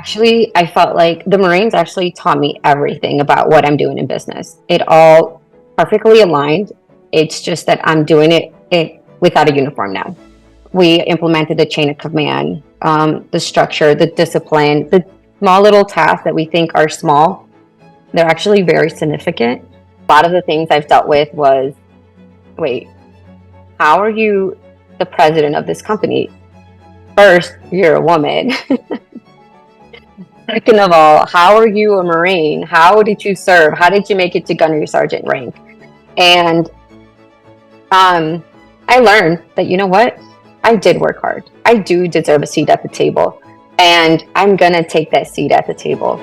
Actually, I felt like the Marines actually taught me everything about what I'm doing in business. It all perfectly aligned. It's just that I'm doing it without a uniform now. We implemented the chain of command, the structure, the discipline, the small little tasks that we think are small. They're actually very significant. A lot of the things I've dealt with was, wait, how are you the president of this company? First, you're a woman. Second of all, how are you a Marine? How did you serve? How did you make it to Gunnery Sergeant rank? And I learned that, you know what? I did work hard. I do deserve a seat at the table. And I'm going to take that seat at the table.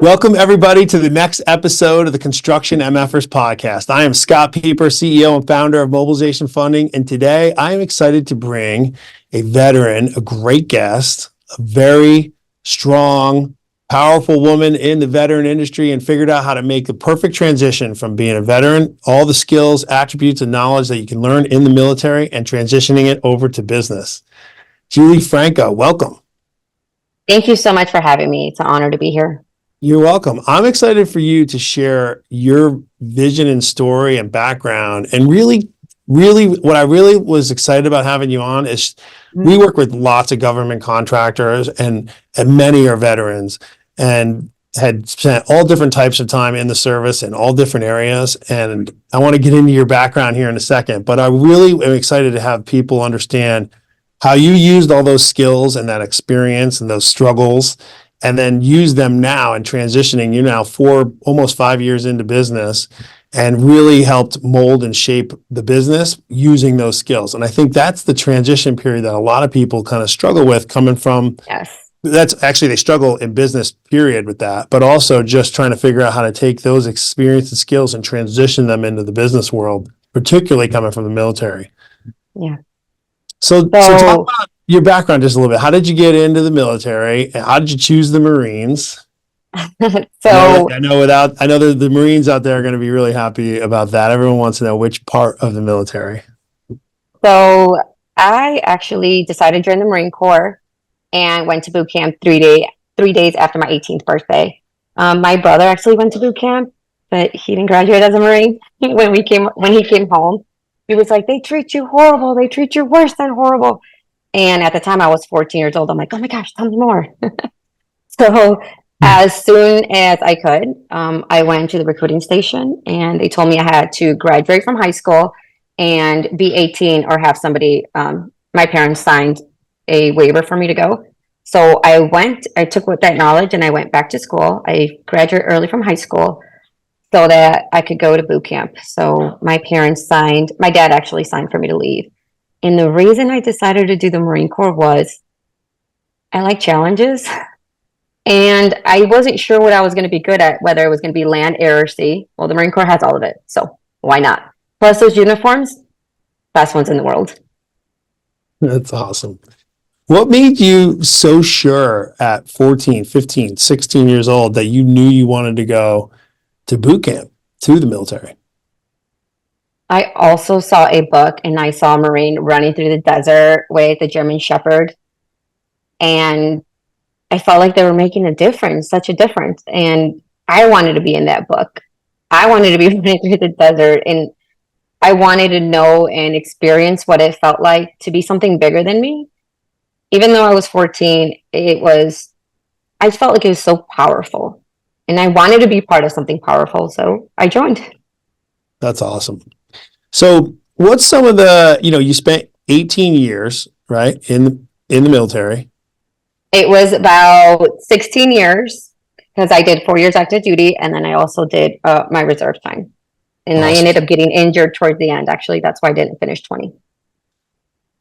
Welcome, everybody, to the next episode of the Construction MF'ers podcast. I am Scott Peper, CEO and founder of Mobilization Funding, and today I am excited to bring a veteran, a great guest, a very strong, powerful woman in the veteran industry and figured out how to make the perfect transition from being a veteran, all the skills, attributes, and knowledge that you can learn in the military and transitioning it over to business. July Franco, welcome. Thank you so much for having me. It's an honor to be here. You're welcome. I'm excited for you to share your vision and story and background. And really, what I really was excited about having you on is we work with lots of government contractors and many are veterans and had spent all different types of time in the service in all different areas. And I want to get into your background here in a second, but I really am excited to have people understand how you used all those skills and that experience and those struggles and then use them now in transitioning. You're now almost 5 years into business and really helped mold and shape the business using those skills. And I think that's the transition period that a lot of people kind of struggle with coming from. Yes. That's actually, they struggle in business period with that, but also just trying to figure out how to take those experience and skills and transition them into the business world, particularly coming from the military. Yeah. So talk about your background just a little bit. How did you get into the military? How did you choose the Marines? I know the Marines out there are going to be really happy about that. Everyone wants to know which part of the military. So I actually decided to join the Marine Corps and went to boot camp 3 days after my 18th birthday. My brother actually went to boot camp, but he didn't graduate as a Marine. When he came home, he was like, "They treat you horrible. They treat you worse than horrible." And at the time I was 14 years old. I'm like, "Oh my gosh, tell me more." So as soon as I could, I went to the recruiting station and they told me I had to graduate from high school and be 18 or have somebody, my parents signed a waiver for me to go. So I took with that knowledge and I went back to school. I graduated early from high school so that I could go to boot camp. So my dad actually signed for me to leave. And the reason I decided to do the Marine Corps was I like challenges. And I wasn't sure what I was going to be good at, whether it was going to be land, air, or sea. Well, the Marine Corps has all of it. So why not? Plus those uniforms, best ones in the world. That's awesome. What made you so sure at 14, 15, 16 years old that you knew you wanted to go to boot camp, to the military? I also saw a book and I saw a Marine running through the desert with a German Shepherd. And I felt like they were making a difference, such a difference. And I wanted to be in that book. I wanted to be running through the desert and I wanted to know and experience what it felt like to be something bigger than me. Even though I was 14, I felt like it was so powerful. And I wanted to be part of something powerful, so I joined. That's awesome. So what's some of you spent 18 years, right, in the military? It was about 16 years because I did 4 years active duty and then I also did my reserve time. And awesome. I ended up getting injured towards the end. Actually, that's why I didn't finish 20.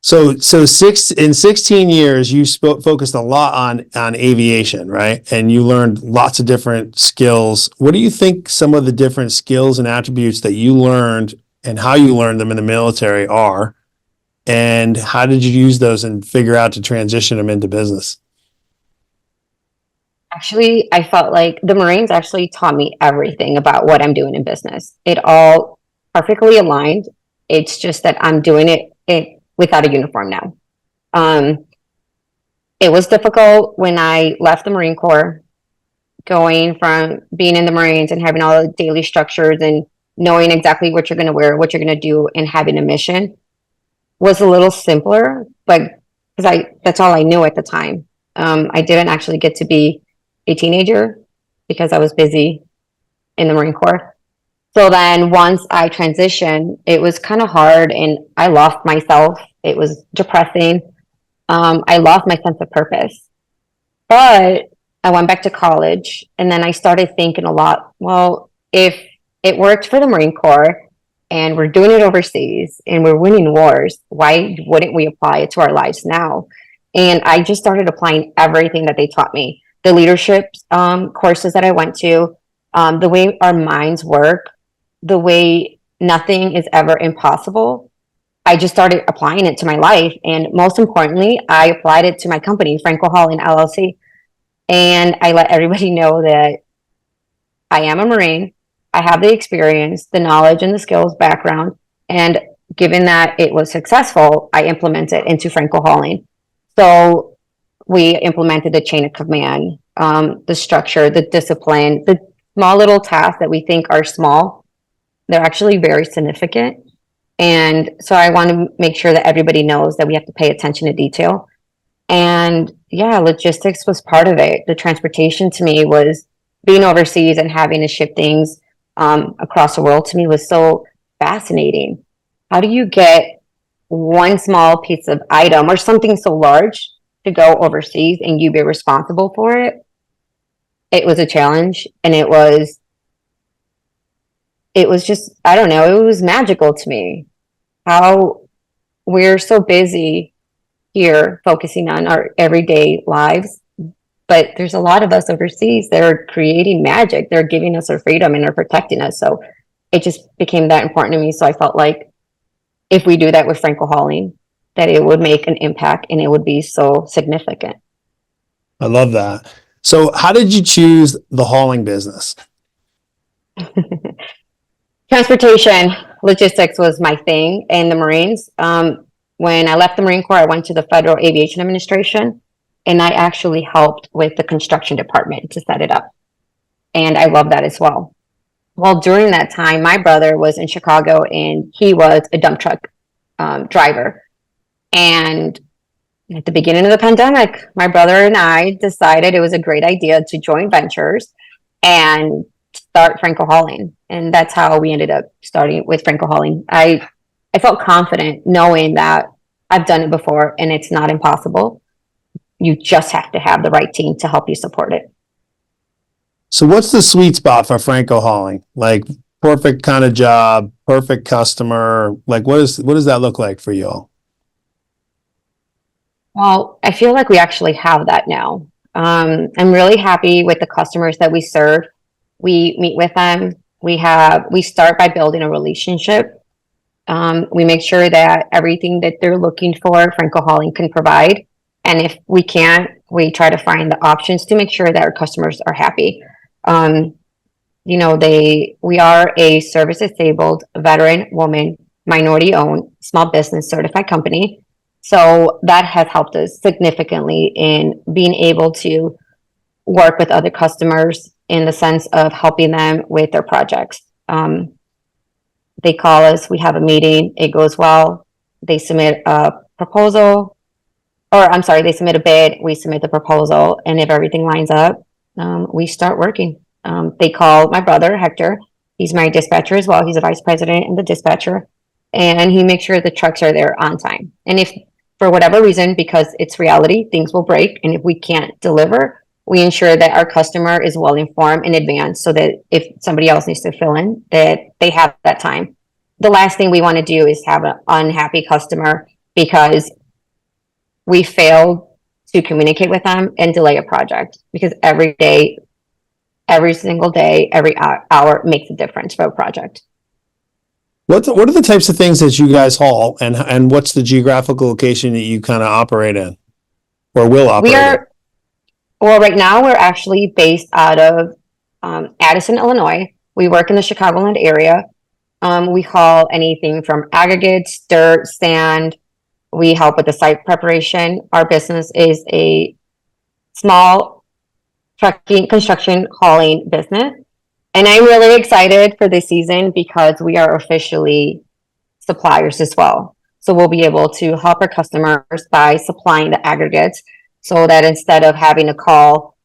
So in 16 years, you focused a lot on aviation, right? And you learned lots of different skills. What do you think some of the different skills and attributes that you learned and how you learned them in the military are? And how did you use those and figure out to transition them into business? Actually, I felt like the Marines actually taught me everything about what I'm doing in business. It all perfectly aligned. It's just that I'm doing it without a uniform now. It was difficult when I left the Marine Corps, going from being in the Marines and having all the daily structures and knowing exactly what you're going to wear, what you're going to do, and having a mission was a little simpler, but because that's all I knew at the time. I didn't actually get to be a teenager because I was busy in the Marine Corps. So then once I transitioned, it was kind of hard and I lost myself. It was depressing. I lost my sense of purpose. But I went back to college and then I started thinking a lot, well, if it worked for the Marine Corps and we're doing it overseas and we're winning wars, why wouldn't we apply it to our lives now? And I just started applying everything that they taught me. The leadership courses that I went to, the way our minds work, the way nothing is ever impossible. I just started applying it to my life. And most importantly, I applied it to my company, Franco Hauling LLC. And I let everybody know that I am a Marine. I have the experience, the knowledge, and the skills background. And given that it was successful, I implemented into Franco Hauling. So we implemented the chain of command, the structure, the discipline, the small little tasks that we think are small. They're actually very significant. And so I want to make sure that everybody knows that we have to pay attention to detail. And yeah, logistics was part of it. The transportation to me was being overseas and having to ship things across the world to me was so fascinating. How do you get one small piece of item or something so large to go overseas and you be responsible for it? It was a challenge, and it was just, I don't know, it was magical to me how we're so busy here focusing on our everyday lives, but there's a lot of us overseas that are creating magic. They're giving us our freedom and they're protecting us. So it just became that important to me. So I felt like if we do that with Franco Hauling, that it would make an impact and it would be so significant. I love that. So how did you choose the hauling business? Transportation, logistics was my thing in the Marines. When I left the Marine Corps, I went to the Federal Aviation Administration, and I actually helped with the construction department to set it up. And I love that as well. Well, during that time, my brother was in Chicago, and he was a dump truck driver. And at the beginning of the pandemic, my brother and I decided it was a great idea to join ventures and start Franco Hauling. And that's how we ended up starting with Franco Hauling. I felt confident knowing that I've done it before and it's not impossible. You just have to have the right team to help you support it. So what's the sweet spot for Franco Hauling? Like perfect kind of job, perfect customer. Like what does that look like for you all? Well, I feel like we actually have that now. I'm really happy with the customers that we serve. We meet with them. We start by building a relationship. We make sure that everything that they're looking for, Franco Hauling can provide. And if we can't, we try to find the options to make sure that our customers are happy. We are a service disabled, veteran, woman, minority owned, small business certified company. So that has helped us significantly in being able to work with other customers in the sense of helping them with their projects. They call us, we have a meeting, it goes well, they submit a proposal, they submit a bid, we submit the proposal, and if everything lines up, we start working. They call my brother, Hector, he's my dispatcher as well, he's a vice president and the dispatcher, and he makes sure the trucks are there on time. And if for whatever reason, because it's reality, things will break, and if we can't deliver, we ensure that our customer is well informed in advance so that if somebody else needs to fill in, that they have that time. The last thing we want to do is have an unhappy customer because we failed to communicate with them and delay a project, because every day, every single day, every hour makes a difference for a project. What are the types of things that you guys haul, and what's the geographical location that you kind of operate in or will operate in? Well, right now we're actually based out of Addison, Illinois. We work in the Chicagoland area. We haul anything from aggregates, dirt, sand. We help with the site preparation. Our business is a small trucking, construction, hauling business. And I'm really excited for this season because we are officially suppliers as well. So we'll be able to help our customers by supplying the aggregates so that instead of having to call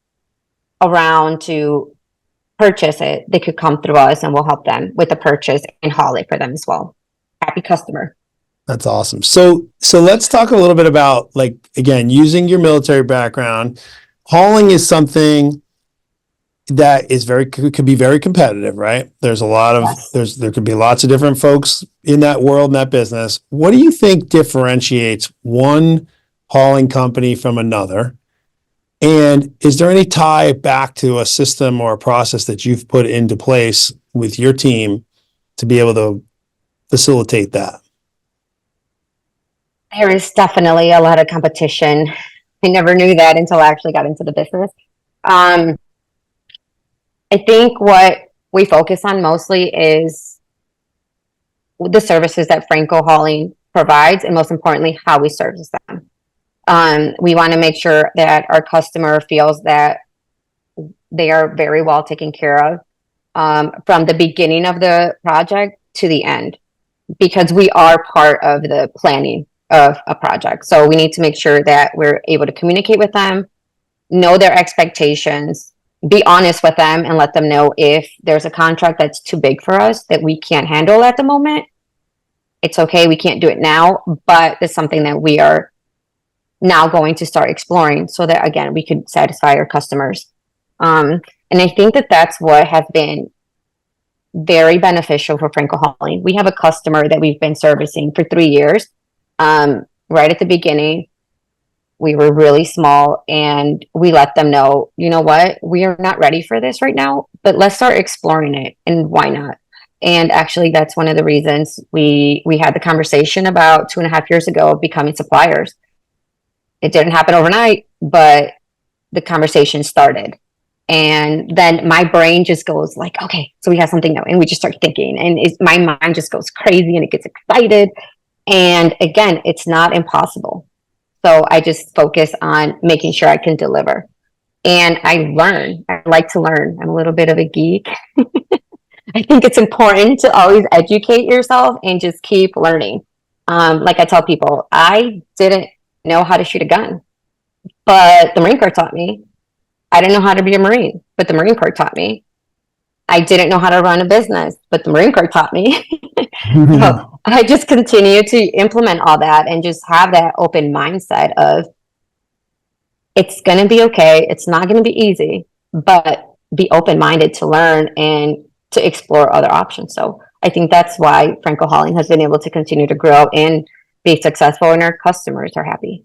around to purchase it, they could come through us and we'll help them with the purchase and haul it for them as well. Happy customer. That's awesome. So let's talk a little bit about, like, again, using your military background. Hauling is something that is could be very competitive, right? There's a lot of, Yes. there could be lots of different folks in that world, in that business. What do you think differentiates one hauling company from another? And is there any tie back to a system or a process that you've put into place with your team to be able to facilitate that? There is definitely a lot of competition. I never knew that until I actually got into the business. I think what we focus on mostly is the services that Franco Hauling provides, and most importantly, how we service them. We want to make sure that our customer feels that they are very well taken care of from the beginning of the project to the end, because we are part of the planning of a project. So we need to make sure that we're able to communicate with them, know their expectations, be honest with them, and let them know if there's a contract that's too big for us that we can't handle at the moment. It's okay, we can't do it now, but it's something that we are now going to start exploring so that, again, we could satisfy our customers. And I think that that's what has been very beneficial for Franco Hauling. We have a customer that we've been servicing for 3 years. Right at the beginning, we were really small and we let them know, you know what, we are not ready for this right now, but let's start exploring it, and why not? And actually, that's one of the reasons we had the conversation about 2.5 years ago of becoming suppliers. It didn't happen overnight, but the conversation started. And then my brain just goes like, okay, so we have something new. And we just start thinking, and my mind just goes crazy and it gets excited. And again, it's not impossible. So I just focus on making sure I can deliver. And I learn. I like to learn. I'm a little bit of a geek. I think it's important to always educate yourself and just keep learning. Like I tell people, I didn't know how to shoot a gun, but the Marine Corps taught me. I didn't know how to be a Marine, but the Marine Corps taught me. I didn't know how to run a business, but the Marine Corps taught me. So I just continue to implement all that and just have that open mindset of it's going to be okay. It's not going to be easy, but be open-minded to learn and to explore other options. So I think that's why Franco Hauling has been able to continue to grow and be successful, and our customers are happy.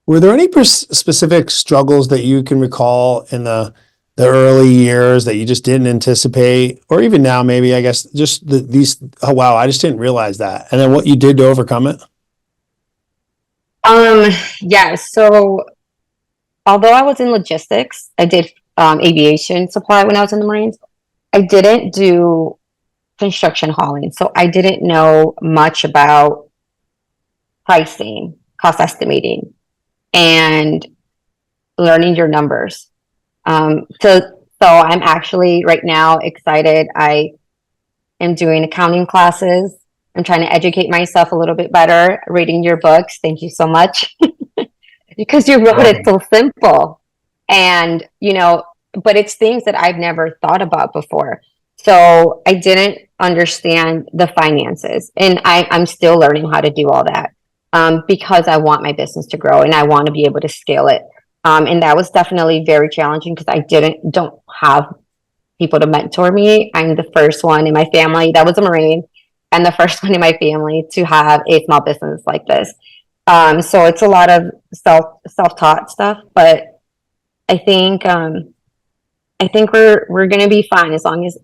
Were there any specific struggles that you can recall in the early years that you just didn't anticipate, or even now, maybe, I guess, just these, oh, wow, I just didn't realize that. And then what you did to overcome it? Yeah. So although I was in logistics, I did aviation supply when I was in the Marines. I didn't do construction hauling. So I didn't know much about pricing, cost estimating, and learning your numbers. So I'm actually right now excited. I am doing accounting classes. I'm trying to educate myself a little bit better, reading your books. Thank you so much. Because you wrote it so simple. And, but it's things that I've never thought about before. So I didn't understand the finances, and I'm still learning how to do all that because I want my business to grow and I want to be able to scale it. And that was definitely very challenging because I don't have people to mentor me. I'm the first one in my family that was a Marine, and the first one in my family to have a small business like this. So it's a lot of self-taught stuff, but I think we're going to be fine as long as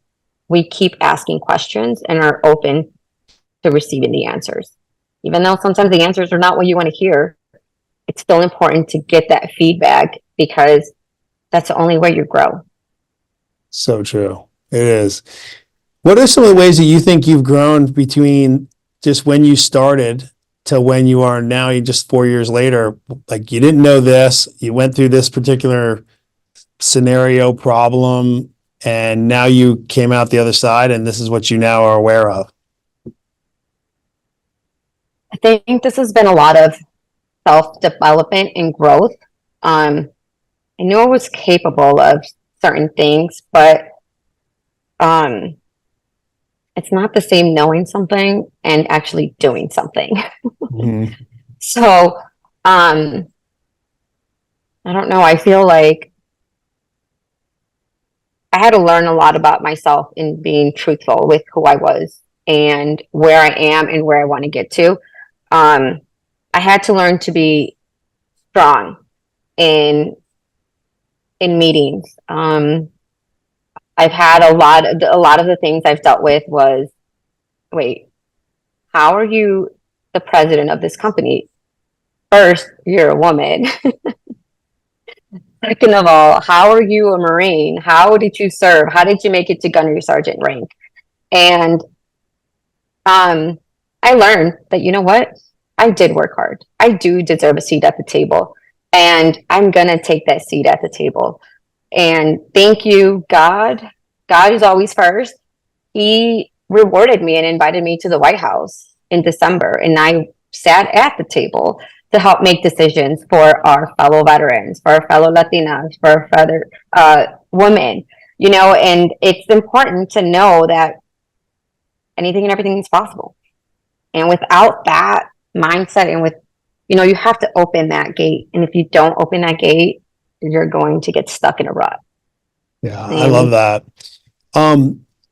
we keep asking questions and are open to receiving the answers. Even though sometimes the answers are not what you want to hear, it's still important to get that feedback because that's the only way you grow. So true. It is. What are some of the ways that you think you've grown between just when you started to when you are now, you just 4 years later, like you didn't know this, you went through this particular scenario problem, and now you came out the other side and this is what you now are aware of? I think this has been a lot of self-development and growth. I knew I was capable of certain things, but it's not the same knowing something and actually doing something. Mhm. So, I don't know. I feel like I had to learn a lot about myself in being truthful with who I was and where I am and where I want to get to. I had to learn to be strong in meetings. I've had a lot of the things I've dealt with was, wait, how are you the president of this company? First, you're a woman. Second of all, how are you a Marine? How did you serve? How did you make it to Gunnery Sergeant rank? And I learned that, you know what? I did work hard. I do deserve a seat at the table. And I'm going to take that seat at the table. And thank you, God. God is always first. He rewarded me and invited me to the White House in December. And I sat at the table to help make decisions for our fellow veterans, for our fellow Latinas, for our fellow women, you know, and it's important to know that anything and everything is possible. And without that mindset and with, you know, you have to open that gate. And if you don't open that gate, you're going to get stuck in a rut. Yeah, I love that.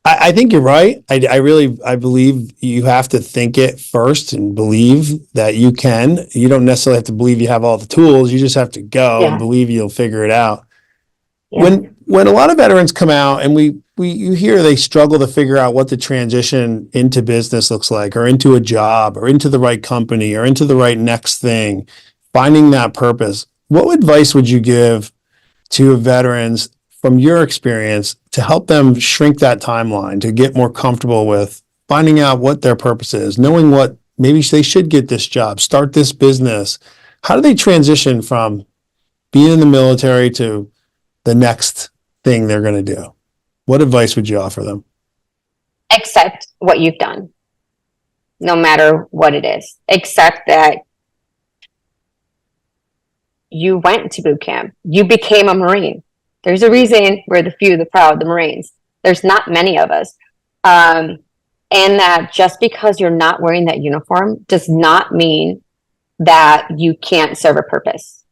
I think you're right. I believe you have to think it first and believe that you can. You don't necessarily have to believe you have all the tools. You just have to go and believe you'll figure it out. Yeah. When a lot of veterans come out and you hear they struggle to figure out what the transition into business looks like, or into a job, or into the right company, or into the right next thing, finding that purpose, what advice would you give to veterans from your experience to help them shrink that timeline, to get more comfortable with finding out what their purpose is, knowing what maybe they should get this job, start this business? How do they transition from being in the military to the next thing they're going to do? What advice would you offer them? Accept what you've done, no matter what it is. Accept that you went to boot camp. You became a Marine. There's a reason we're the few, the proud, the Marines. There's not many of us. And that just because you're not wearing that uniform does not mean that you can't serve a purpose.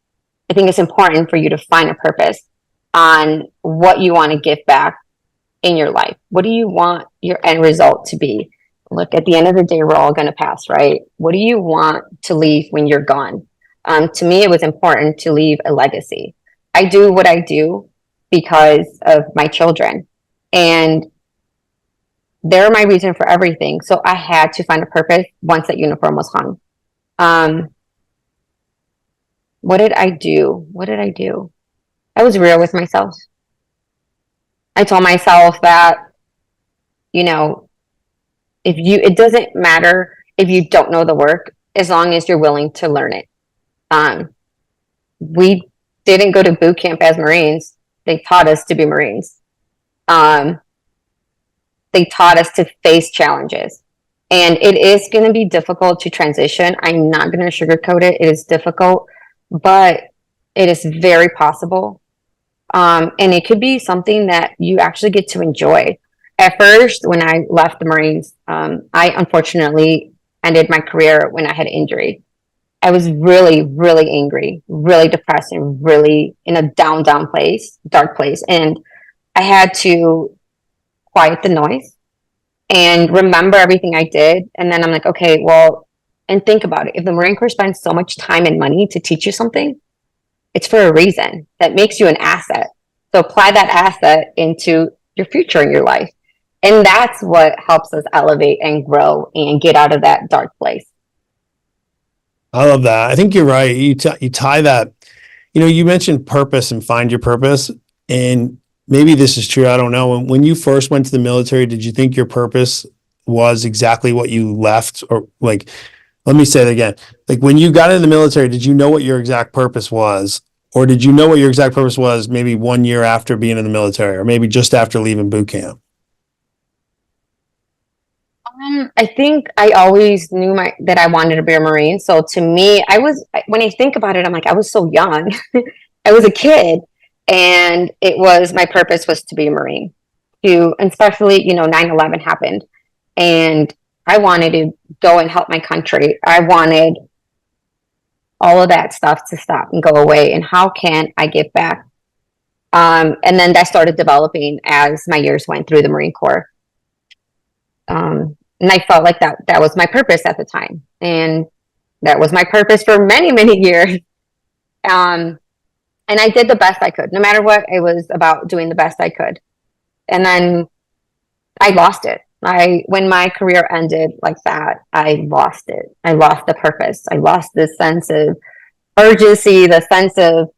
I think it's important for you to find a purpose on what you want to give back in your life. What do you want your end result to be? Look, at the end of the day, we're all going to pass, right? What do you want to leave when you're gone? To me, it was important to leave a legacy. I do what I do because of my children, and they're my reason for everything. So I had to find a purpose once that uniform was hung. What did I do? I was real with myself. I told myself that, you know, it doesn't matter if you don't know the work, as long as you're willing to learn it. We didn't go to boot camp as Marines. They taught us to be Marines. They taught us to face challenges. And it is going to be difficult to transition. I'm not going to sugarcoat it. It is difficult, but it is very possible. And it could be something that you actually get to enjoy. At first, when I left the Marines, I unfortunately ended my career when I had injury. I was really, really angry, really depressed, and really in a down place, dark place. And I had to quiet the noise and remember everything I did. And then I'm like, okay, well, and think about it. If the Marine Corps spends so much time and money to teach you something, it's for a reason. That makes you an asset. So apply that asset into your future in your life. And that's what helps us elevate and grow and get out of that dark place. I love that. I think you're right. You tie that, you mentioned purpose and find your purpose. And maybe this is true, I don't know. When you first went to the military, did you think your purpose was exactly what you left? Or like, let me say it again. Like when you got in the military, did you know what your exact purpose was? Or did you know what your exact purpose was maybe 1 year after being in the military, or maybe just after leaving boot camp? I think I always knew that I wanted to be a Marine. So to me, when I think about it, I'm like, I was so young. I was a kid, and my purpose was to be a Marine. And especially, 9/11 happened, and I wanted to go and help my country. I wanted all of that stuff to stop and go away. And how can I give back? And then that started developing as my years went through the Marine Corps. And I felt like that was my purpose at the time. And that was my purpose for many, many years. And I did the best I could. No matter what, it was about doing the best I could. And then I lost it. When my career ended like that, I lost it. I lost the purpose. I lost the sense of urgency, the sense of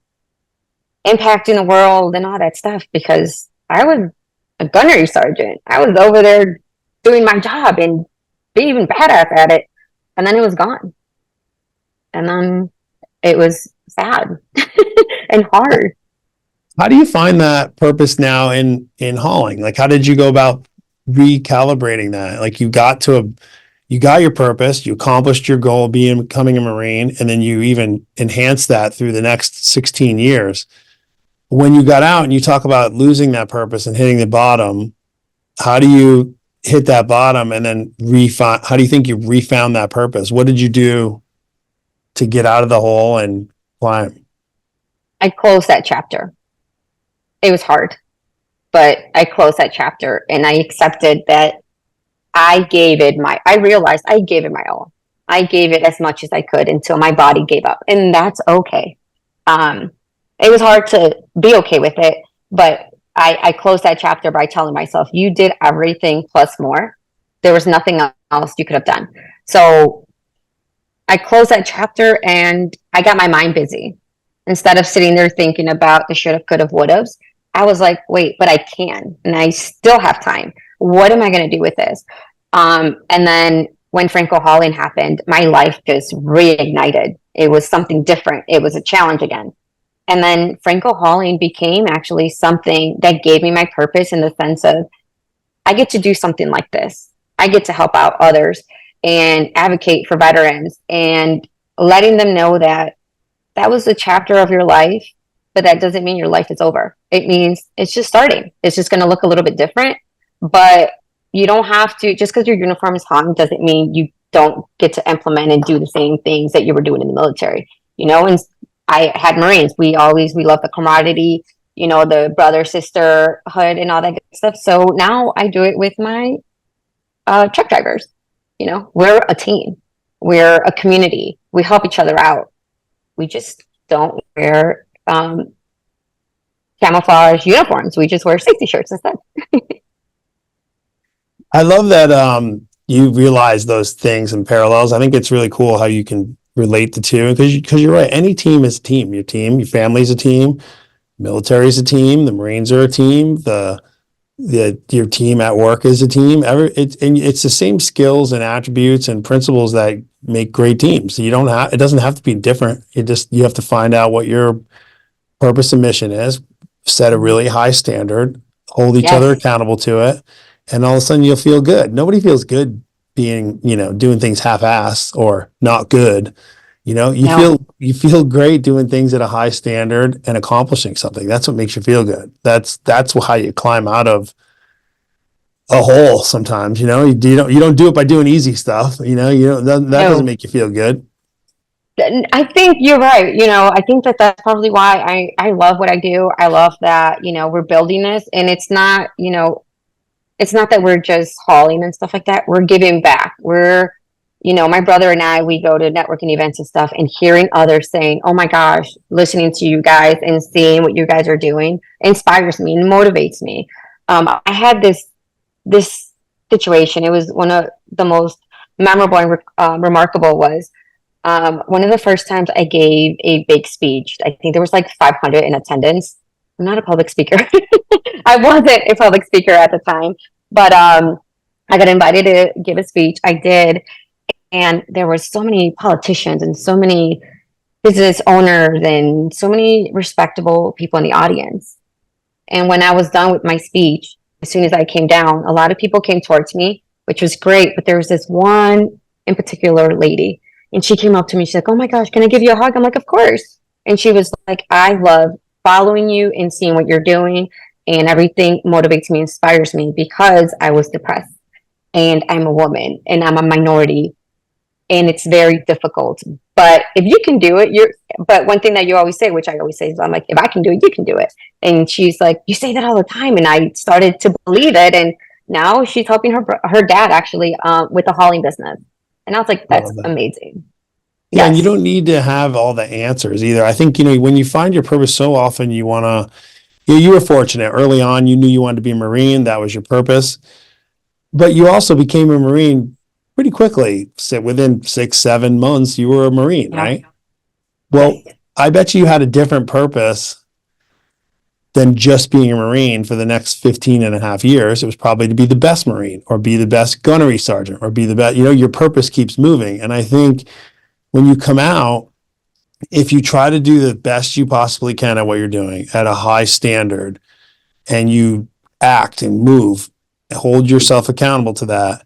impacting the world and all that stuff, because I was a gunnery sergeant. I was over there doing my job and being even badass at it. And then it was gone. And then it was sad and hard. How do you find that purpose now in hauling? Like, how did you go about recalibrating that? Like you got your purpose, you accomplished your goal of becoming a Marine, and then you even enhanced that through the next 16 years. When you got out and you talk about losing that purpose and hitting the bottom, how do you hit that bottom and then how do you think you refound that purpose? What did you do to get out of the hole and climb? I closed that chapter. It was hard, but I closed that chapter and I accepted that I realized I gave it my all. I gave it as much as I could until my body gave up, and that's okay. It was hard to be okay with it, but I closed that chapter by telling myself, you did everything plus more. There was nothing else you could have done. So I closed that chapter and I got my mind busy. Instead of sitting there thinking about the should have, could have, would have, I was like, wait, but I can, and I still have time. What am I going to do with this? And then when Franco Hauling happened, my life just reignited. It was something different. It was a challenge again. And then Franco Hauling became actually something that gave me my purpose, in the sense of I get to do something like this. I get to help out others and advocate for veterans, and letting them know that was a chapter of your life, but that doesn't mean your life is over. It means it's just starting. It's just going to look a little bit different, but you don't have to, just because your uniform is hung doesn't mean you don't get to implement and do the same things that you were doing in the military, and I had Marines. We love the camaraderie, the brother sisterhood and all that good stuff. So now I do it with my truck drivers. We're a team. We're a community. We help each other out. We just don't wear camouflage uniforms. We just wear safety shirts instead. I love that you realize those things and parallels. I think it's really cool how you can relate the two, because you're right. Any team is a team. Your family's a team, military is a team, the Marines are a team, your team at work is a team. It's the same skills and attributes and principles that make great teams. It doesn't have to be different. You have to find out what your purpose and mission is, set a really high standard, hold each other accountable to it, and all of a sudden you'll feel good. Nobody feels good being, doing things half-assed or not good. You feel great doing things at a high standard and accomplishing something. That's what makes you feel good. That's how you climb out of a hole sometimes. You don't do it by doing easy stuff. That doesn't make you feel good. I think you're right. I think that's probably why I love what I do. I love that, we're building this, and it's not that we're just hauling and stuff like that. We're giving back. My brother and I, we go to networking events and stuff, and hearing others saying, oh my gosh, listening to you guys and seeing what you guys are doing inspires me and motivates me. I had this situation. It was one of the most memorable and remarkable was one of the first times I gave a big speech. I think there was like 500 in attendance. I'm not a public speaker. I wasn't a public speaker at the time, but I got invited to give a speech. I did, and there were so many politicians and so many business owners and so many respectable people in the audience. And when I was done with my speech, as soon as I came down, a lot of people came towards me, which was great. But there was this one in particular lady, and she came up to me. She's like, "Oh my gosh, can I give you a hug?" I'm like, "Of course." And she was like, "I love following you and seeing what you're doing, and everything motivates me, inspires me because I was depressed, and I'm a woman, and I'm a minority, and it's very difficult. But if you can do it, but one thing that you always say, which I always say, is I'm like, if I can do it, you can do it." And she's like, "You say that all the time." And I started to believe it. And now she's helping her dad actually with the hauling business. And I was like, that's amazing. Yeah, and you don't need to have all the answers either. I think, when you find your purpose, so often you want to, you were fortunate early on. You knew you wanted to be a Marine. That was your purpose. But you also became a Marine pretty quickly. So within 6-7 months, you were a Marine, right? Well, I bet you had a different purpose than just being a Marine for the next 15 and a half years. It was probably to be the best Marine or be the best gunnery sergeant or be the best, your purpose keeps moving. And I think when you come out, if you try to do the best you possibly can at what you're doing at a high standard and you act and move, hold yourself accountable to that,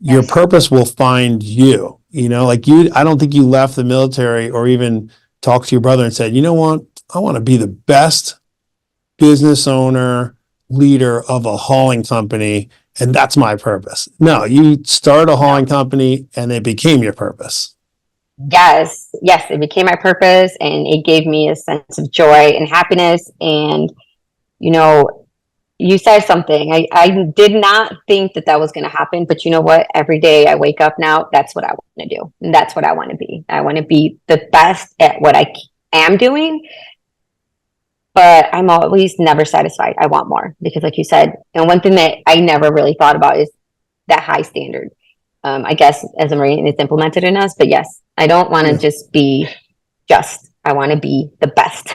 your purpose will find you. I don't think you left the military or even talked to your brother and said, "You know what? I want to be the best business owner, leader of a hauling company, and that's my purpose." No, you started a hauling company and it became your purpose. Yes, it became my purpose, and it gave me a sense of joy and happiness. And you said something. I did not think that was going to happen, but you know what? Every day I wake up now, that's what I want to do. And that's what I want to be. I want to be the best at what I am doing, but I'm always never satisfied. I want more because, like you said, and one thing that I never really thought about is that high standard. I guess as a Marine, it's implemented in us, but yes, I don't want to just be I want to be the best.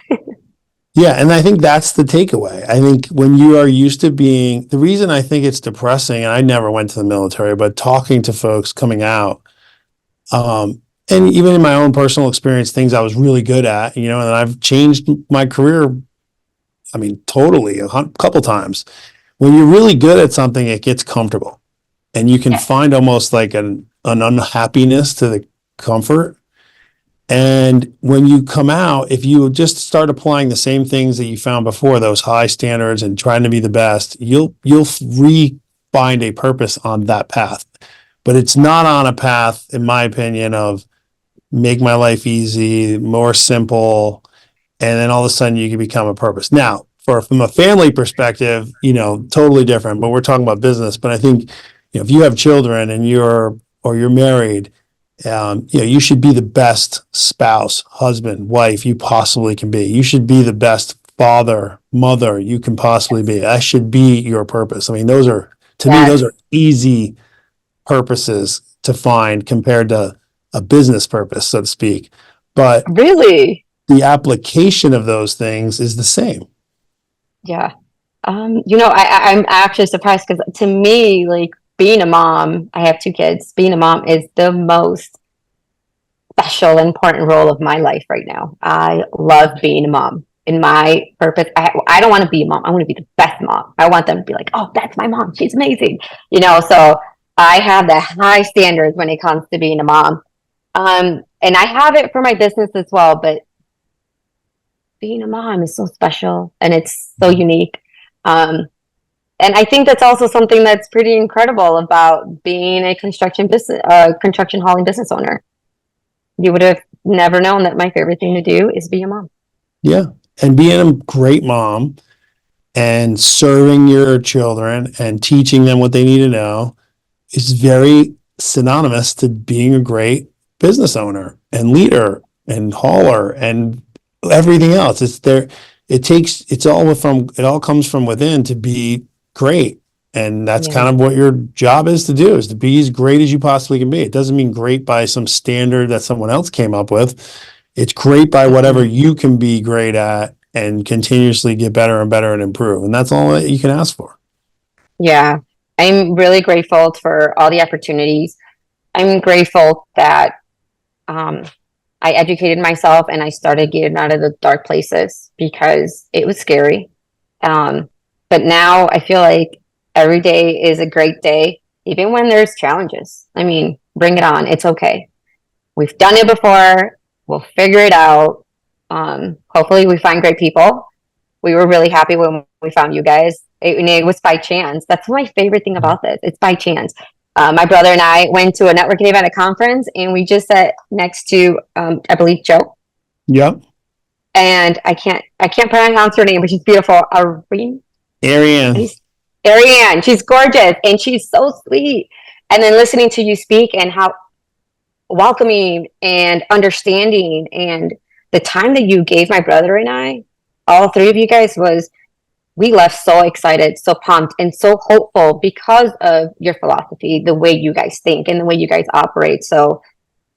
Yeah, and I think that's the takeaway. I think when you are used to being, the reason I think it's depressing, and I never went to the military, but talking to folks coming out, and even in my own personal experience, things I was really good at, and I've changed my career, totally a couple times. When you're really good at something, it gets comfortable, and you can find almost like an unhappiness to the comfort. And when you come out, if you just start applying the same things that you found before, those high standards and trying to be the best, you'll find a purpose on that path. But it's not on a path, in my opinion, of make my life easy, more simple, and then all of a sudden you can become a purpose. Now, from a family perspective, totally different, but we're talking about business. But I think, if you have children and you're married, you should be the best spouse, husband, wife you possibly can be. You should be the best father, mother you can possibly be. That should be your purpose. Those are easy purposes to find compared to a business purpose, so to speak. But really, the application of those things is the same. Yeah. I'm actually surprised because to me, like, being a mom, I have 2 kids. Being a mom is the most special, important role of my life right now. I love being a mom. In my purpose, I don't want to be a mom. I want to be the best mom. I want them to be like, "Oh, that's my mom. She's amazing." So I have the high standards when it comes to being a mom. And I have it for my business as well. But being a mom is so special and it's so unique. And I think that's also something that's pretty incredible about being a construction hauling business owner. You would have never known that my favorite thing to do is be a mom. Yeah. And being a great mom and serving your children and teaching them what they need to know is very synonymous to being a great business owner and leader and hauler and everything else. It all comes from within to be great. And that's kind of what your job is to do, is to be as great as you possibly can be. It doesn't mean great by some standard that someone else came up with. It's great by whatever you can be great at and continuously get better and better and improve. And that's all that you can ask for. Yeah. I'm really grateful for all the opportunities. I'm grateful that I educated myself and I started getting out of the dark places because it was scary. But now I feel like every day is a great day, even when there's challenges. I mean, bring it on. It's okay. We've done it before. We'll figure it out. Hopefully we find great people. We were really happy when we found you guys. It was by chance. That's my favorite thing about this. It's by chance. My brother and I went to a networking event, a conference, and we just sat next to, I believe, Joe. Yep. And I can't pronounce her name, but she's beautiful. Ariane. Ariane. She's gorgeous and she's so sweet. And then listening to you speak and how welcoming and understanding and the time that you gave my brother and I, all three of you guys, we left so excited, so pumped, and so hopeful because of your philosophy, the way you guys think and the way you guys operate. So,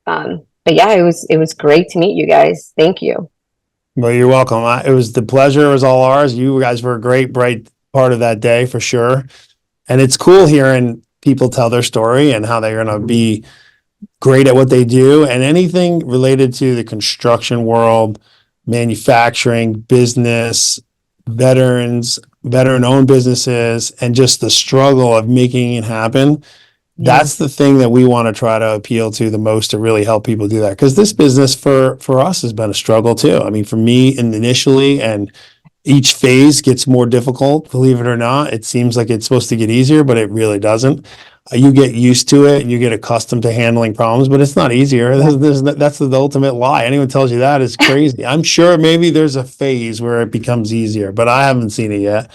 but yeah, it was great to meet you guys. Thank you. Well, you're welcome. It was the pleasure. It was all ours. You guys were a great, bright part of that day for sure. And it's cool hearing people tell their story and how they're going to be great at what they do, and anything related to the construction world, manufacturing, business, veteran-owned businesses, and just the struggle of making it happen. That's the thing that we want to try to appeal to the most, to really help people do that. Because this business for us has been a struggle too. I mean, for me initially, and each phase gets more difficult, believe it or not. It seems like it's supposed to get easier, but it really doesn't. You get used to it and you get accustomed to handling problems, but it's not easier. That's the ultimate lie. Anyone tells you that is crazy. I'm sure maybe there's a phase where it becomes easier, but I haven't seen it yet.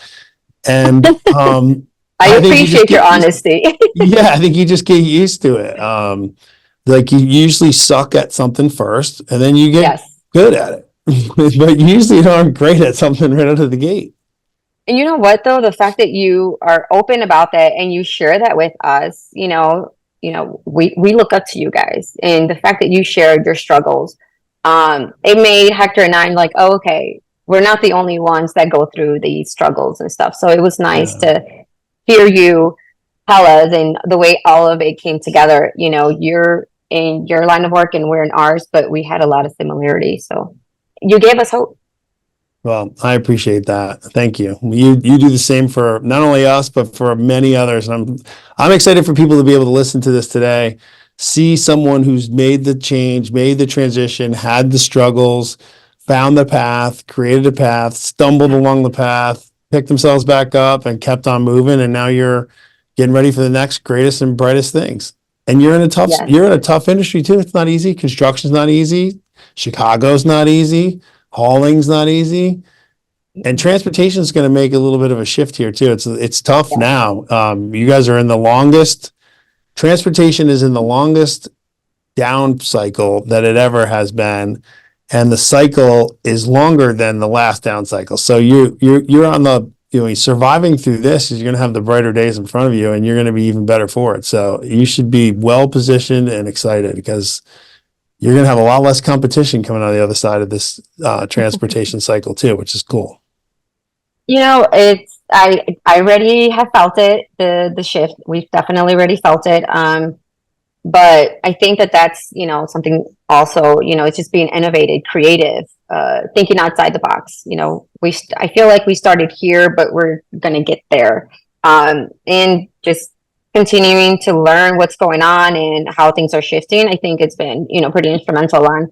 And I appreciate your honesty. Yeah, I think you just get used to it. Like you usually suck at something first, and then you get good at it. But you usually aren't great at something right out of the gate. And you know what, though, the fact that you are open about that and you share that with us, we look up to you guys, and the fact that you shared your struggles, it made Hector and I like, oh, okay, we're not the only ones that go through these struggles and stuff. So it was nice to hear you tell us, and the way all of it came together. You're in your line of work and we're in ours, but we had a lot of similarities. So you gave us hope. Well, I appreciate that. Thank you. You do the same for not only us, but for many others. And I'm excited for people to be able to listen to this today, see someone who's made the change, made the transition, had the struggles, found the path, created a path, stumbled along the path, picked themselves back up and kept on moving. And now you're getting ready for the next greatest and brightest things. And you're in a tough industry too. It's not easy. Construction's not easy. Chicago's not easy. Hauling's not easy, and transportation is going to make a little bit of a shift here too. It's tough now. You guys are in the longest. Transportation is in the longest down cycle that it ever has been, and the cycle is longer than the last down cycle. So you're on the surviving through this. You're going to have the brighter days in front of you, and you're going to be even better for it. So you should be well positioned and excited, because you're going to have a lot less competition coming out of the other side of this transportation cycle too, which is cool. I already have felt it, the shift. We've definitely already felt it. But I think that's, something also, it's just being innovative, creative, thinking outside the box. I feel like we started here, but we're going to get there. And just continuing to learn what's going on and how things are shifting. I think it's been, pretty instrumental on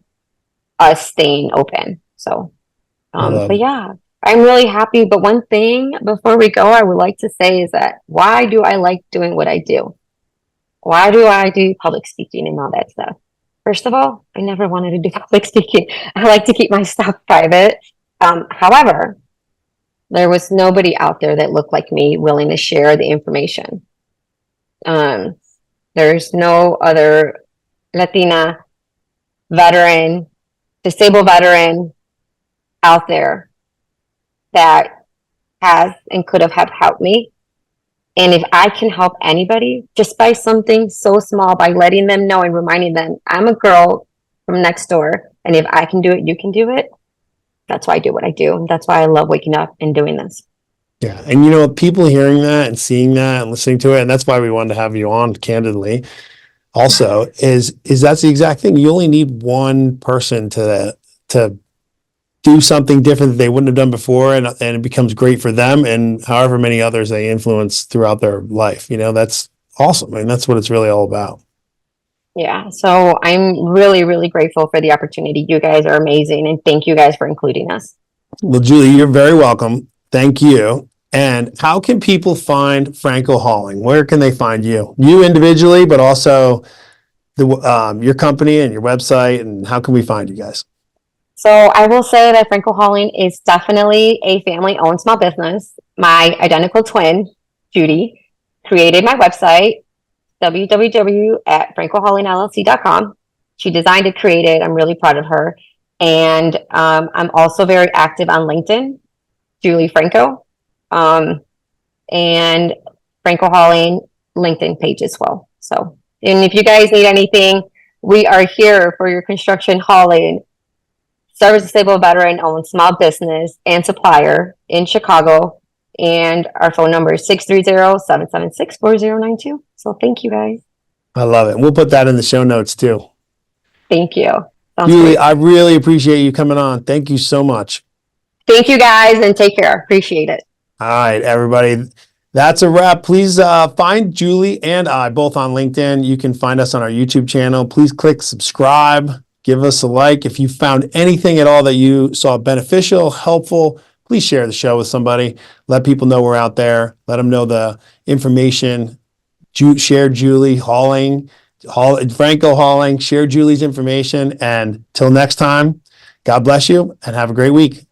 us staying open. So, but yeah, I'm really happy. But one thing before we go, I would like to say is that why do I like doing what I do? Why do I do public speaking and all that stuff? First of all, I never wanted to do public speaking. I like to keep my stuff private. However, there was nobody out there that looked like me willing to share the information. There's no other Latina veteran, disabled veteran out there that has and could have helped me. And if I can help anybody just by something so small, by letting them know and reminding them, I'm a girl from next door, and if I can do it, you can do it. that's why I do what I do. That's why I love waking up and doing this. Yeah. And you know, people hearing that and seeing that and listening to it, and that's why we wanted to have you on candidly also, is that's the exact thing. You only need one person to do something different that they wouldn't have done before, and it becomes great for them and however many others they influence throughout their life. You know, that's awesome. I mean, that's what it's really all about. Yeah. So I'm really, really grateful for the opportunity. You guys are amazing. And thank you guys for including us. Well, Julie, you're very welcome. Thank you. And how can people find Franco Hauling? Where can they find you? You individually, but also your company and your website, and how can we find you guys? So I will say that Franco Hauling is definitely a family-owned small business. My identical twin, Judy, created my website, www.𝗕𝗂𝗀𝗀𝘀𝗀.com. She designed it, created. I'm really proud of her. And I'm also very active on LinkedIn, Julie Franco, and Franco Hauling LinkedIn page as well. So, and if you guys need anything, we are here for your construction hauling, service disabled veteran owned small business and supplier in Chicago. And our phone number is 630-776-4092. So thank you guys. I love it. We'll put that in the show notes too. Thank you. Sounds Julie, great. I really appreciate you coming on. Thank you so much. Thank you guys, and take care. Appreciate it. All right, everybody. That's a wrap. Please find Julie and I both on LinkedIn. You can find us on our YouTube channel. Please click subscribe. Give us a like. If you found anything at all that you saw beneficial, helpful, please share the show with somebody. Let people know we're out there. Let them know the information. Share Julie Hauling, Franco Hauling. Share Julie's information. And till next time, God bless you and have a great week.